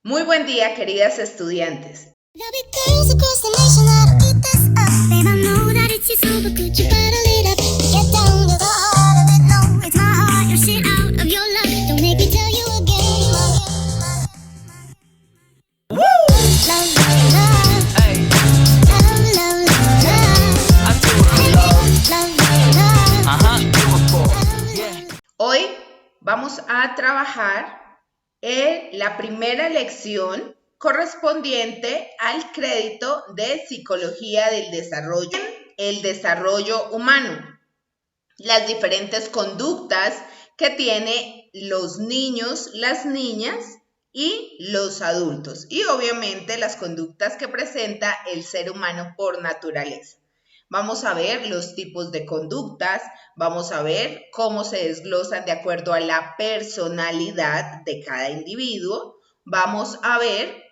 Muy buen día, queridas estudiantes. Hoy vamos a trabajar en la primera lección correspondiente al crédito de Psicología del Desarrollo, el desarrollo humano, las diferentes conductas que tienen los niños, las niñas y los adultos, y obviamente las conductas que presenta el ser humano por naturaleza. Vamos a ver los tipos de conductas, vamos a ver cómo se desglosan de acuerdo a la personalidad de cada individuo, vamos a ver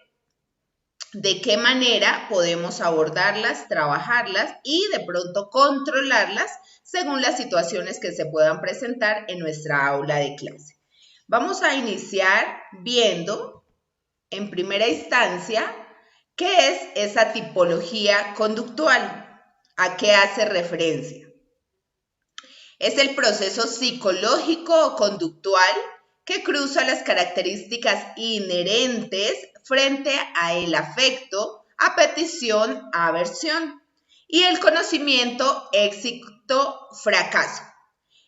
de qué manera podemos abordarlas, trabajarlas y de pronto controlarlas según las situaciones que se puedan presentar en nuestra aula de clase. Vamos a iniciar viendo en primera instancia qué es esa tipología conductual. ¿A qué hace referencia? Es el proceso psicológico o conductual que cruza las características inherentes frente a el afecto, a petición, a aversión y el conocimiento, éxito, fracaso.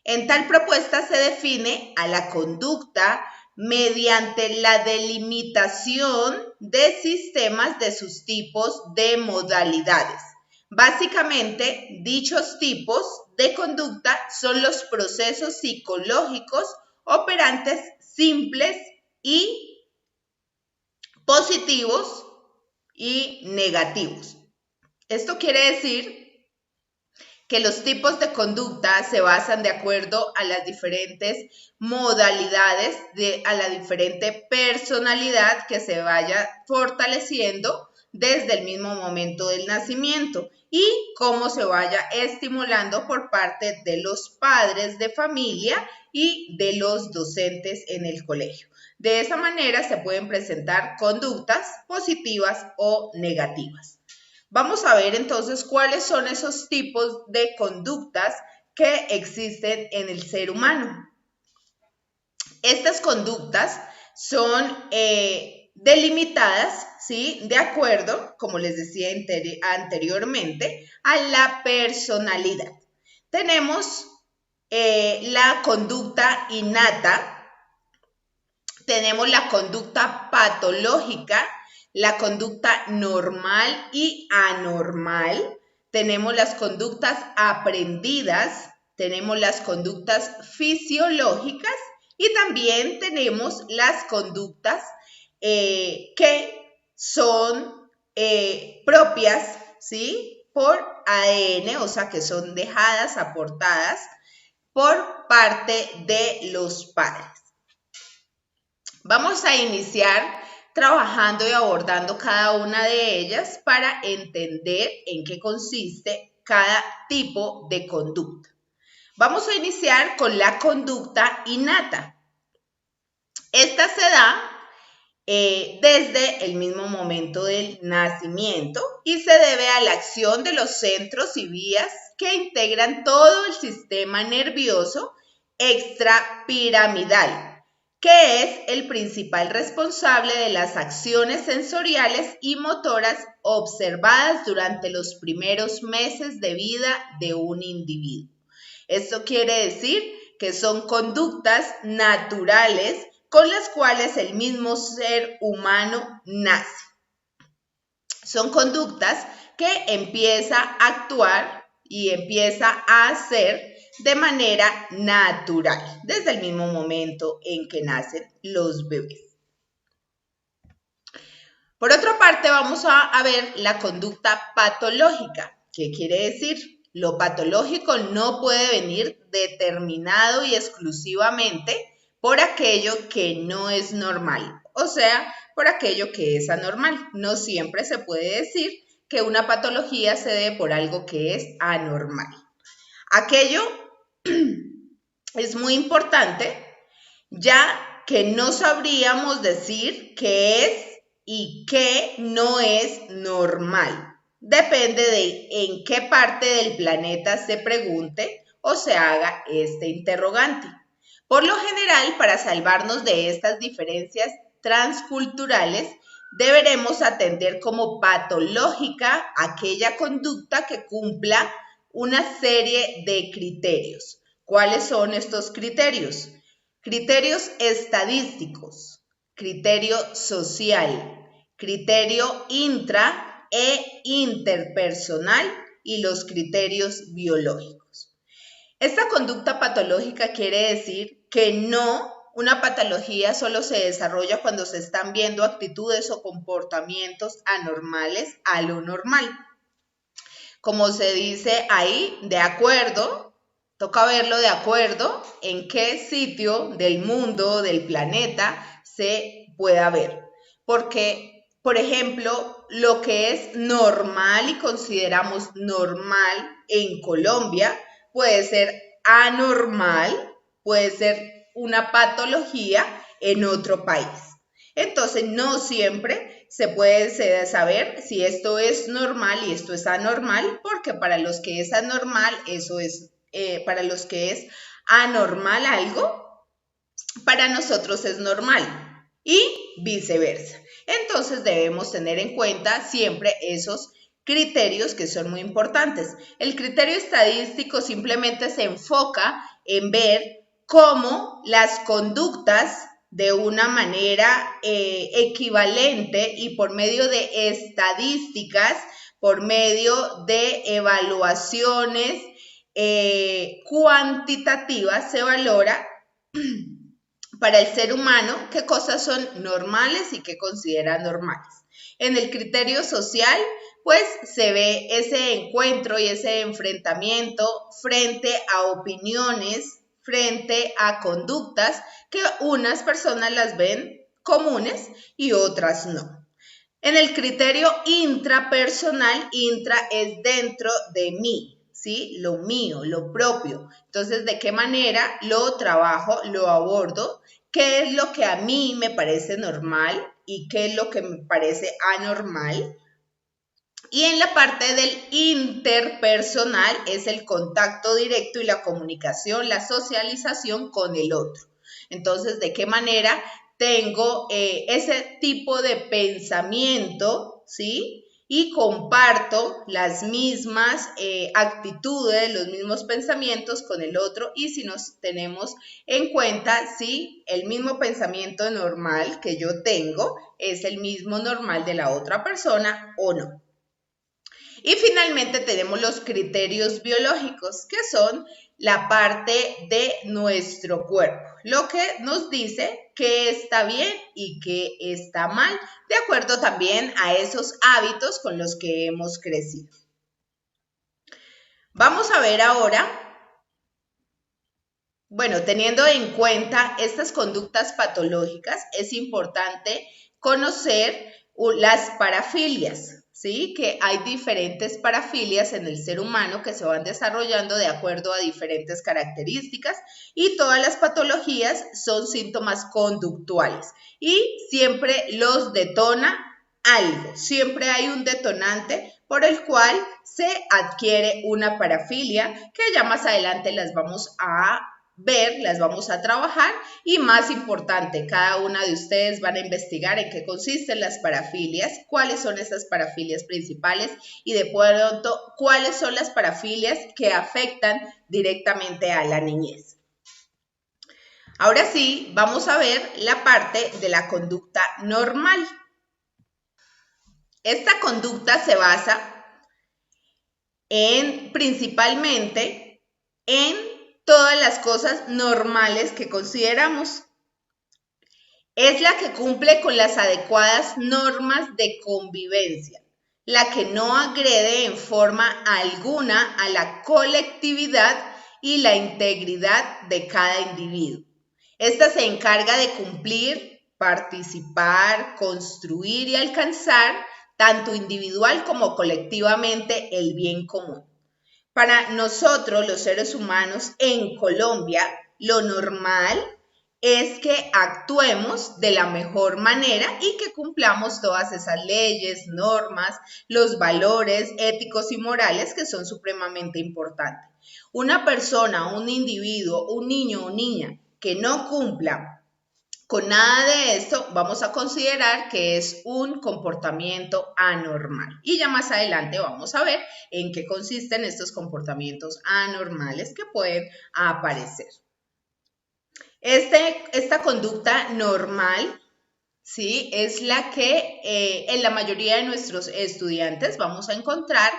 En tal propuesta se define a la conducta mediante la delimitación de sistemas de sus tipos de modalidades. Básicamente, dichos tipos de conducta son los procesos psicológicos operantes simples y positivos y negativos. Esto quiere decir que los tipos de conducta se basan de acuerdo a las diferentes modalidades, a la diferente personalidad que se vaya fortaleciendo desde el mismo momento del nacimiento y cómo se vaya estimulando por parte de los padres de familia y de los docentes en el colegio. De esa manera se pueden presentar conductas positivas o negativas. Vamos a ver entonces cuáles son esos tipos de conductas que existen en el ser humano. Estas conductas son delimitadas, ¿sí? De acuerdo, como les decía anteriormente, a la personalidad. Tenemos la conducta innata, tenemos la conducta patológica, la conducta normal y anormal, tenemos las conductas aprendidas, tenemos las conductas fisiológicas y también tenemos las conductas que son propias, ¿sí? Por ADN, o sea, que son dejadas, aportadas por parte de los padres. Vamos a iniciar trabajando y abordando cada una de ellas para entender en qué consiste cada tipo de conducta. Vamos a iniciar con la conducta innata. Esta se da desde el mismo momento del nacimiento y se debe a la acción de los centros y vías que integran todo el sistema nervioso extrapiramidal, que es el principal responsable de las acciones sensoriales y motoras observadas durante los primeros meses de vida de un individuo. Esto quiere decir que son conductas naturales con las cuales el mismo ser humano nace. Son conductas que empieza a actuar y empieza a hacer de manera natural, desde el mismo momento en que nacen los bebés. Por otra parte, vamos a ver la conducta patológica. ¿Qué quiere decir? Lo patológico no puede venir determinado y exclusivamente por aquello que no es normal, o sea, por aquello que es anormal. No siempre se puede decir que una patología se dé por algo que es anormal. Aquello es muy importante, ya que no sabríamos decir qué es y qué no es normal. Depende de en qué parte del planeta se pregunte o se haga este interrogante. Por lo general, para salvarnos de estas diferencias transculturales, deberemos atender como patológica aquella conducta que cumpla una serie de criterios. ¿Cuáles son estos criterios? Criterios estadísticos, criterio social, criterio intra e interpersonal y los criterios biológicos. Esta conducta patológica quiere decir que una patología solo se desarrolla cuando se están viendo actitudes o comportamientos anormales a lo normal. Como se dice ahí, de acuerdo, toca verlo de acuerdo en qué sitio del mundo, del planeta, se pueda ver. Porque, por ejemplo, lo que es normal y consideramos normal en Colombia puede ser anormal, puede ser una patología en otro país. Entonces, no siempre se puede saber si esto es normal y esto es anormal, porque para los que es anormal, eso es, para los que es anormal algo, para nosotros es normal y viceversa. Entonces, debemos tener en cuenta siempre esos criterios que son muy importantes. El criterio estadístico simplemente se enfoca en ver cómo las conductas de una manera equivalente y por medio de estadísticas, por medio de evaluaciones cuantitativas, se valora para el ser humano qué cosas son normales y qué considera normales. En el criterio social, pues se ve ese encuentro y ese enfrentamiento frente a opiniones, frente a conductas que unas personas las ven comunes y otras no. En el criterio intrapersonal, intra es dentro de mí, ¿sí? Lo mío, lo propio. Entonces, ¿de qué manera lo trabajo, lo abordo? ¿Qué es lo que a mí me parece normal y qué es lo que me parece anormal? Y en la parte del interpersonal es el contacto directo y la comunicación, la socialización con el otro. Entonces, ¿de qué manera tengo ese tipo de pensamiento, ¿sí? Y comparto las mismas actitudes, los mismos pensamientos con el otro y si nos tenemos en cuenta si el mismo pensamiento normal que yo tengo es el mismo normal de la otra persona o no. Y finalmente tenemos los criterios biológicos, que son la parte de nuestro cuerpo, lo que nos dice qué está bien y qué está mal, de acuerdo también a esos hábitos con los que hemos crecido. Vamos a ver ahora, bueno, teniendo en cuenta estas conductas patológicas, es importante conocer las parafilias. ¿Sí? Que hay diferentes parafilias en el ser humano que se van desarrollando de acuerdo a diferentes características y todas las patologías son síntomas conductuales y siempre los detona algo, siempre hay un detonante por el cual se adquiere una parafilia que ya más adelante las vamos a ver, las vamos a trabajar y más importante, cada una de ustedes van a investigar en qué consisten las parafilias, cuáles son esas parafilias principales y de pronto cuáles son las parafilias que afectan directamente a la niñez. Ahora sí, vamos a ver la parte de la conducta normal. Esta conducta se basa principalmente en todas las cosas normales que consideramos. Es la que cumple con las adecuadas normas de convivencia, la que no agrede en forma alguna a la colectividad y la integridad de cada individuo. Esta se encarga de cumplir, participar, construir y alcanzar, tanto individual como colectivamente, el bien común. Para nosotros, los seres humanos en Colombia, lo normal es que actuemos de la mejor manera y que cumplamos todas esas leyes, normas, los valores éticos y morales que son supremamente importantes. Una persona, un individuo, un niño o niña que no cumpla con nada de esto, vamos a considerar que es un comportamiento anormal. Y ya más adelante vamos a ver en qué consisten estos comportamientos anormales que pueden aparecer. Esta conducta normal, ¿sí? Es la que en la mayoría de nuestros estudiantes vamos a encontrar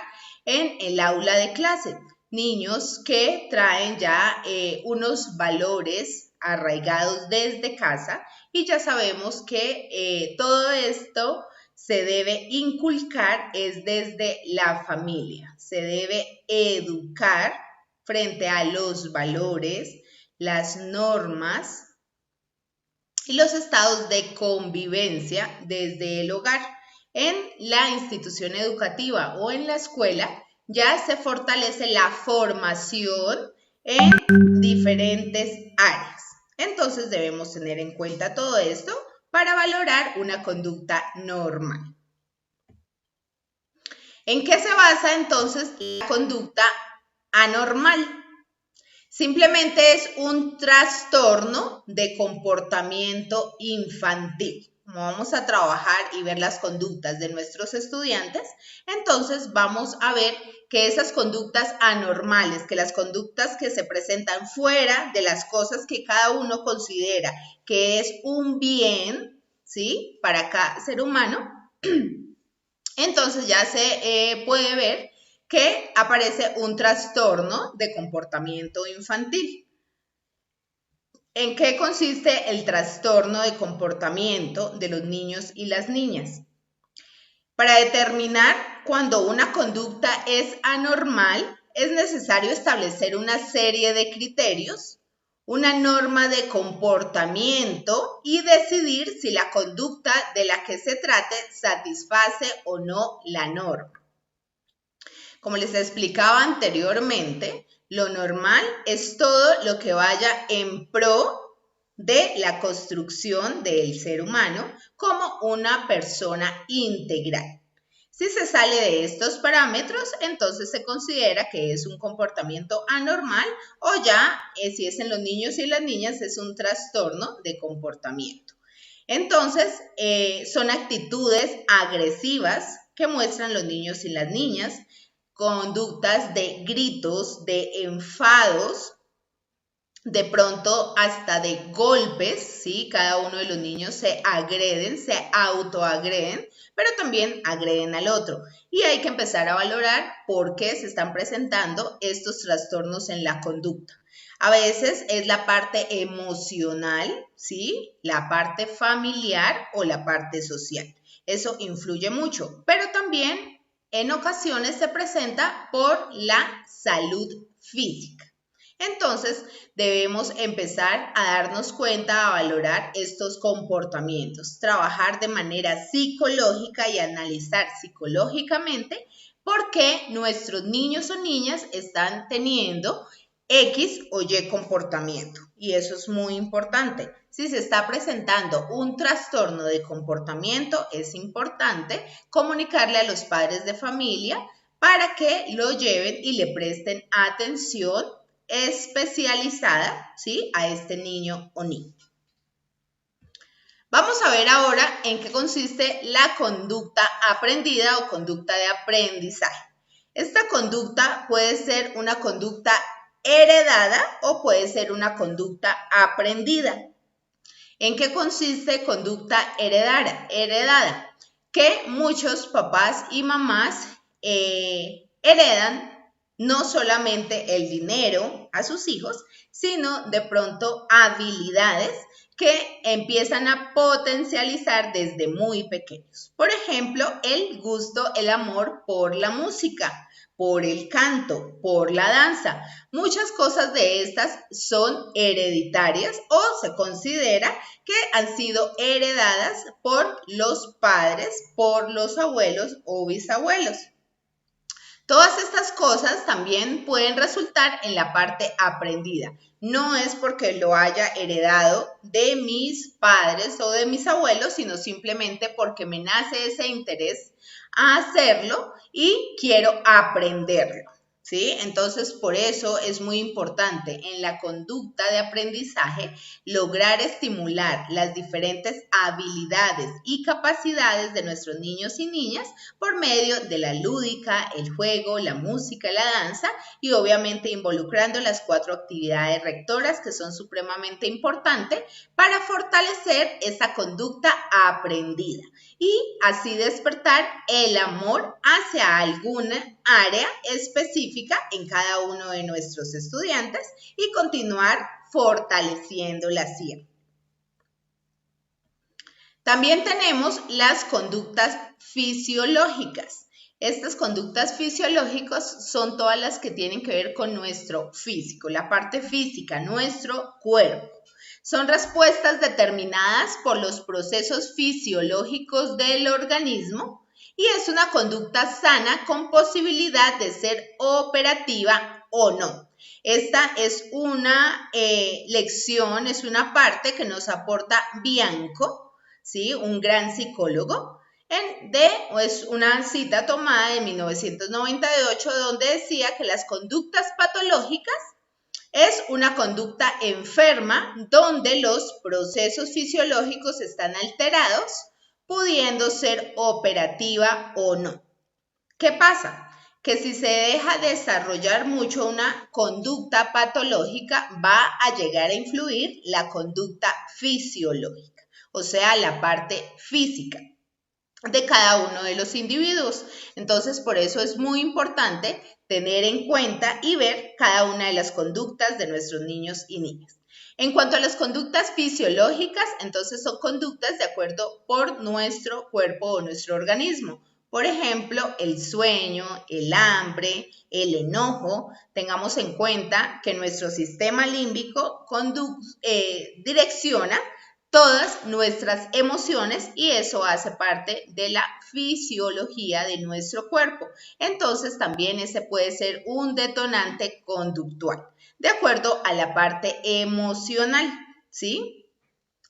en el aula de clase. Niños que traen ya unos valores arraigados desde casa y ya sabemos que todo esto se debe inculcar es desde la familia. Se debe educar frente a los valores, las normas y los estados de convivencia desde el hogar. En la institución educativa o en la escuela ya se fortalece la formación en diferentes áreas. Entonces debemos tener en cuenta todo esto para valorar una conducta normal. ¿En qué se basa entonces la conducta anormal? Simplemente es un trastorno de comportamiento infantil. Como vamos a trabajar y ver las conductas de nuestros estudiantes, entonces vamos a ver que esas conductas anormales, que las conductas que se presentan fuera de las cosas que cada uno considera que es un bien, ¿sí? Para cada ser humano, entonces ya se puede ver que aparece un trastorno de comportamiento infantil. ¿En qué consiste el trastorno de comportamiento de los niños y las niñas? Para determinar cuando una conducta es anormal, es necesario establecer una serie de criterios, una norma de comportamiento y decidir si la conducta de la que se trate satisface o no la norma. Como les explicaba anteriormente, lo normal es todo lo que vaya en pro de la construcción del ser humano como una persona integral. Si se sale de estos parámetros, entonces se considera que es un comportamiento anormal o ya, si es en los niños y las niñas, es un trastorno de comportamiento. Entonces, son actitudes agresivas que muestran los niños y las niñas, conductas de gritos, de enfados, de pronto hasta de golpes, ¿sí? Cada uno de los niños se agreden, se autoagreden, pero también agreden al otro. Y hay que empezar a valorar por qué se están presentando estos trastornos en la conducta. A veces es la parte emocional, ¿sí? La parte familiar o la parte social. Eso influye mucho, pero también en ocasiones se presenta por la salud física. Entonces, debemos empezar a darnos cuenta, a valorar estos comportamientos, trabajar de manera psicológica y analizar psicológicamente por qué nuestros niños o niñas están teniendo X o Y comportamiento. Y eso es muy importante. Si se está presentando un trastorno de comportamiento, es importante comunicarle a los padres de familia para que lo lleven y le presten atención especializada, ¿sí? A este niño o niña. Vamos a ver ahora en qué consiste la conducta aprendida o conducta de aprendizaje. Esta conducta puede ser una conducta heredada o puede ser una conducta aprendida. ¿En qué consiste conducta heredada? Que muchos papás y mamás heredan no solamente el dinero a sus hijos, sino de pronto habilidades que empiezan a potencializar desde muy pequeños. Por ejemplo, el gusto, el amor por la música, por el canto, por la danza. Muchas cosas de estas son hereditarias o se considera que han sido heredadas por los padres, por los abuelos o bisabuelos. Todas estas cosas también pueden resultar en la parte aprendida. No es porque lo haya heredado de mis padres o de mis abuelos, sino simplemente porque me nace ese interés a hacerlo y quiero aprenderlo. ¿Sí? Entonces, por eso es muy importante en la conducta de aprendizaje lograr estimular las diferentes habilidades y capacidades de nuestros niños y niñas por medio de la lúdica, el juego, la música, la danza y obviamente involucrando las 4 actividades rectoras que son supremamente importantes para fortalecer esa conducta aprendida y así despertar el amor hacia alguna área específica en cada uno de nuestros estudiantes y continuar fortaleciéndola siempre. También tenemos las conductas fisiológicas. Estas conductas fisiológicas son todas las que tienen que ver con nuestro físico, la parte física, nuestro cuerpo. Son respuestas determinadas por los procesos fisiológicos del organismo y es una conducta sana con posibilidad de ser operativa o no. Esta es una lección, es una parte que nos aporta Bianco, ¿sí? Un gran psicólogo. Es una cita tomada de 1998 donde decía que las conductas patológicas es una conducta enferma donde los procesos fisiológicos están alterados, pudiendo ser operativa o no. ¿Qué pasa? Que si se deja desarrollar mucho una conducta patológica, va a llegar a influir la conducta fisiológica, o sea, la parte física de cada uno de los individuos. Entonces, por eso es muy importante tener en cuenta y ver cada una de las conductas de nuestros niños y niñas. En cuanto a las conductas fisiológicas, entonces son conductas de acuerdo por nuestro cuerpo o nuestro organismo. Por ejemplo, el sueño, el hambre, el enojo. Tengamos en cuenta que nuestro sistema límbico direcciona todas nuestras emociones y eso hace parte de la fisiología de nuestro cuerpo. Entonces también ese puede ser un detonante conductual, de acuerdo a la parte emocional, ¿sí?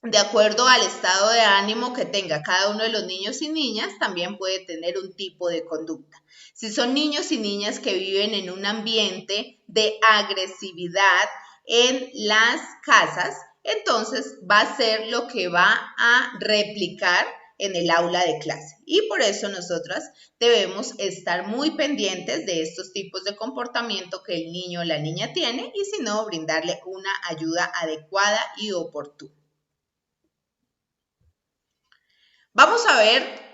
De acuerdo al estado de ánimo que tenga cada uno de los niños y niñas, también puede tener un tipo de conducta. Si son niños y niñas que viven en un ambiente de agresividad en las casas, entonces va a ser lo que va a replicar en el aula de clase. Y por eso nosotras debemos estar muy pendientes de estos tipos de comportamiento que el niño o la niña tiene y si no, brindarle una ayuda adecuada y oportuna. Vamos a ver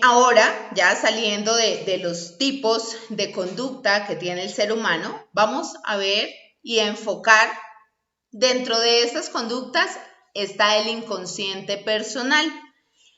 ahora, ya saliendo de los tipos de conducta que tiene el ser humano, vamos a ver y a enfocar dentro de estas conductas está el inconsciente personal.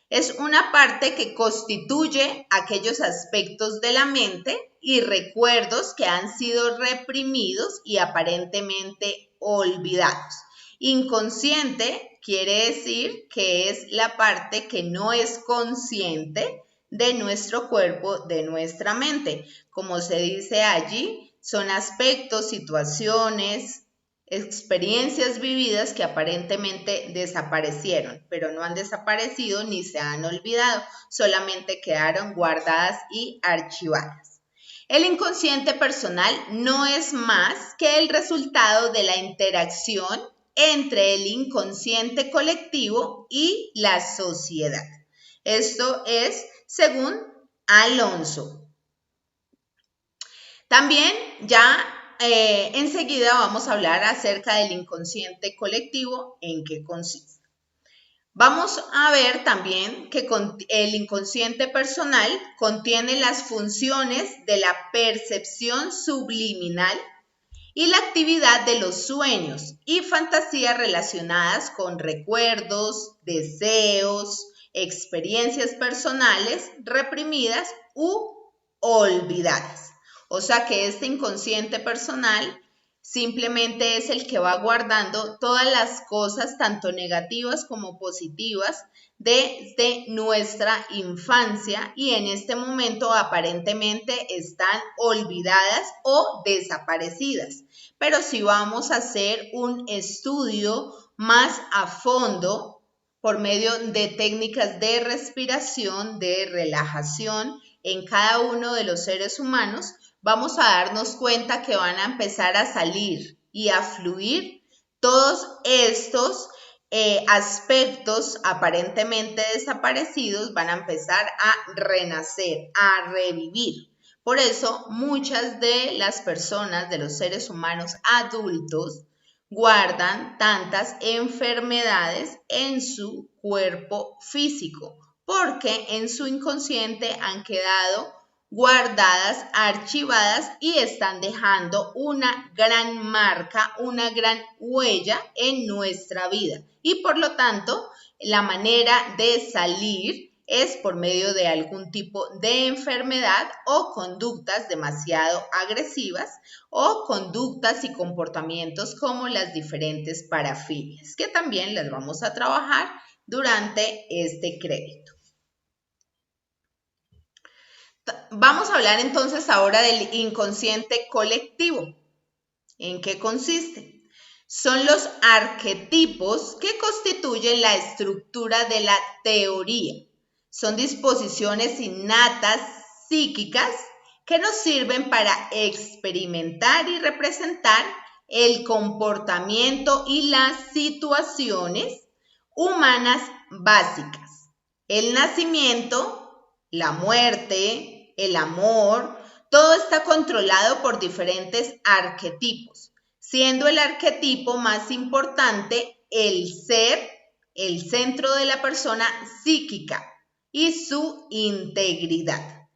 Es una parte que constituye aquellos aspectos de la mente y recuerdos que han sido reprimidos y aparentemente olvidados. Inconsciente quiere decir que es la parte que no es consciente de nuestro cuerpo, de nuestra mente. Como se dice allí, son aspectos, situaciones, experiencias vividas que aparentemente desaparecieron, pero no han desaparecido ni se han olvidado, solamente quedaron guardadas y archivadas. El inconsciente personal no es más que el resultado de la interacción entre el inconsciente colectivo y la sociedad. Esto es según Alonso. También ya enseguida vamos a hablar acerca del inconsciente colectivo, en qué consiste. Vamos a ver también que el inconsciente personal contiene las funciones de la percepción subliminal y la actividad de los sueños y fantasías relacionadas con recuerdos, deseos, experiencias personales reprimidas u olvidadas. O sea que este inconsciente personal simplemente es el que va guardando todas las cosas, tanto negativas como positivas, desde nuestra infancia y en este momento aparentemente están olvidadas o desaparecidas. Pero si vamos a hacer un estudio más a fondo por medio de técnicas de respiración, de relajación en cada uno de los seres humanos, vamos a darnos cuenta que van a empezar a salir y a fluir todos estos aspectos aparentemente desaparecidos, van a empezar a renacer, a revivir. Por eso muchas de las personas, de los seres humanos adultos, guardan tantas enfermedades en su cuerpo físico, porque en su inconsciente han quedado guardadas, archivadas y están dejando una gran marca, una gran huella en nuestra vida. Y por lo tanto, la manera de salir es por medio de algún tipo de enfermedad o conductas demasiado agresivas o conductas y comportamientos como las diferentes parafilias, que también las vamos a trabajar durante este crédito. Vamos a hablar entonces ahora del inconsciente colectivo. ¿En qué consiste? Son los arquetipos que constituyen la estructura de la teoría. Son disposiciones innatas psíquicas que nos sirven para experimentar y representar el comportamiento y las situaciones humanas básicas. El nacimiento, la muerte, el amor, todo está controlado por diferentes arquetipos, siendo el arquetipo más importante el ser, el centro de la persona psíquica y su integridad.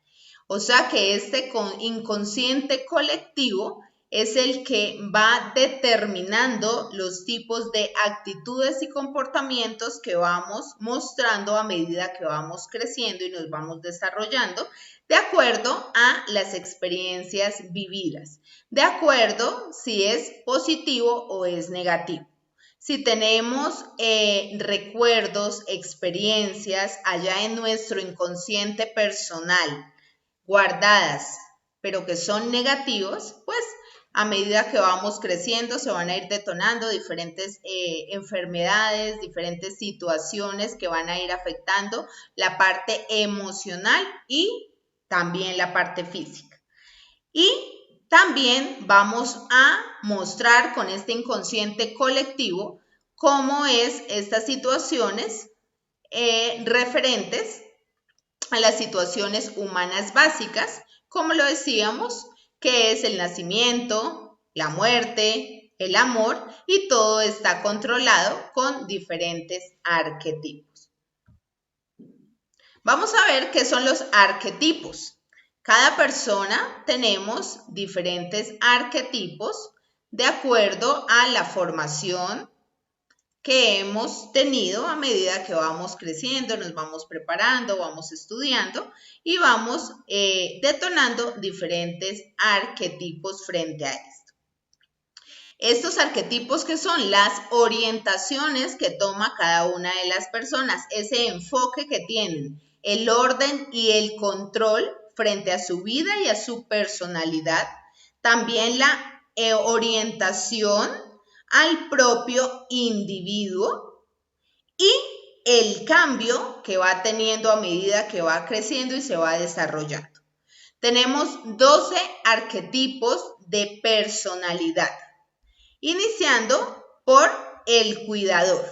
O sea que este inconsciente colectivo es el que va determinando los tipos de actitudes y comportamientos que vamos mostrando a medida que vamos creciendo y nos vamos desarrollando, de acuerdo a las experiencias vividas, de acuerdo si es positivo o es negativo. Si tenemos recuerdos, experiencias allá en nuestro inconsciente personal, guardadas, pero que son negativos, pues a medida que vamos creciendo se van a ir detonando diferentes enfermedades, diferentes situaciones que van a ir afectando la parte emocional y también la parte física. Y también vamos a mostrar con este inconsciente colectivo cómo es estas situaciones referentes a las situaciones humanas básicas, como lo decíamos, que es el nacimiento, la muerte, el amor, y todo está controlado con diferentes arquetipos. Vamos a ver qué son los arquetipos. Cada persona tenemos diferentes arquetipos de acuerdo a la formación que hemos tenido a medida que vamos creciendo, nos vamos preparando, vamos estudiando y vamos detonando diferentes arquetipos frente a esto. Estos arquetipos que son las orientaciones que toma cada una de las personas, ese enfoque que tienen, el orden y el control frente a su vida y a su personalidad, también la orientación al propio individuo y el cambio que va teniendo a medida que va creciendo y se va desarrollando. Tenemos 12 arquetipos de personalidad, iniciando por el cuidador.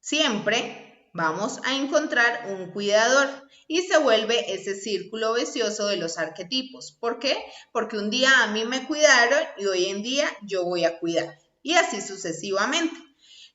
Siempre vamos a encontrar un cuidador y se vuelve ese círculo vicioso de los arquetipos. ¿Por qué? Porque un día a mí me cuidaron y hoy en día yo voy a cuidar. Y así sucesivamente.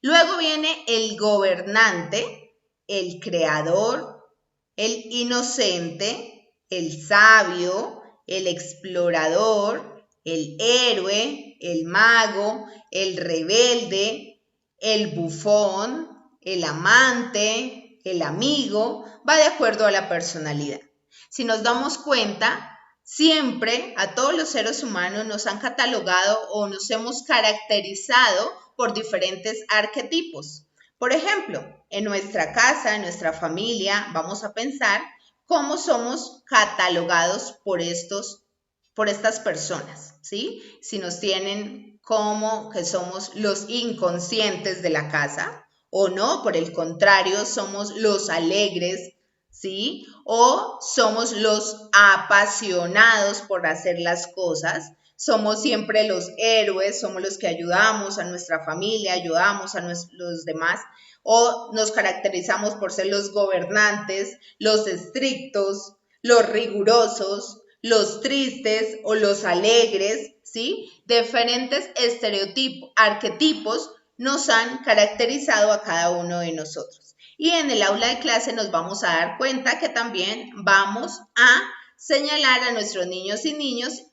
Luego viene el gobernante, el creador, el inocente, el sabio, el explorador, el héroe, el mago, el rebelde, el bufón, el amante, el amigo, va de acuerdo a la personalidad. Si nos damos cuenta, Siempre a todos los seres humanos nos han catalogado o nos hemos caracterizado por diferentes arquetipos. Por ejemplo, en nuestra casa, en nuestra familia, vamos a pensar cómo somos catalogados por estas personas, ¿sí? Si nos tienen como que somos los inconscientes de la casa o no, por el contrario, somos los alegres, ¿sí? O somos los apasionados por hacer las cosas, somos siempre los héroes, somos los que ayudamos a nuestra familia, ayudamos a los demás, o nos caracterizamos por ser los gobernantes, los estrictos, los rigurosos, los tristes o los alegres, ¿sí? Diferentes estereotipos, arquetipos nos han caracterizado a cada uno de nosotros. Y en el aula de clase nos vamos a dar cuenta que también vamos a señalar a nuestros niños y niñas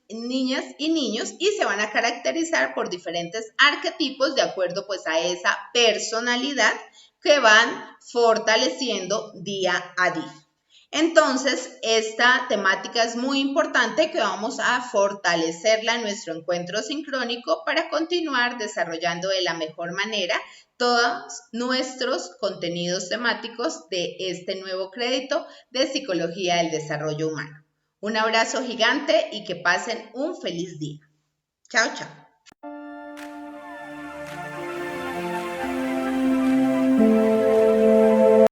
y niños y se van a caracterizar por diferentes arquetipos de acuerdo pues a esa personalidad que van fortaleciendo día a día. Entonces, esta temática es muy importante que vamos a fortalecerla en nuestro encuentro sincrónico para continuar desarrollando de la mejor manera todos nuestros contenidos temáticos de este nuevo crédito de Psicología del Desarrollo Humano. Un abrazo gigante y que pasen un feliz día. Chao, chao.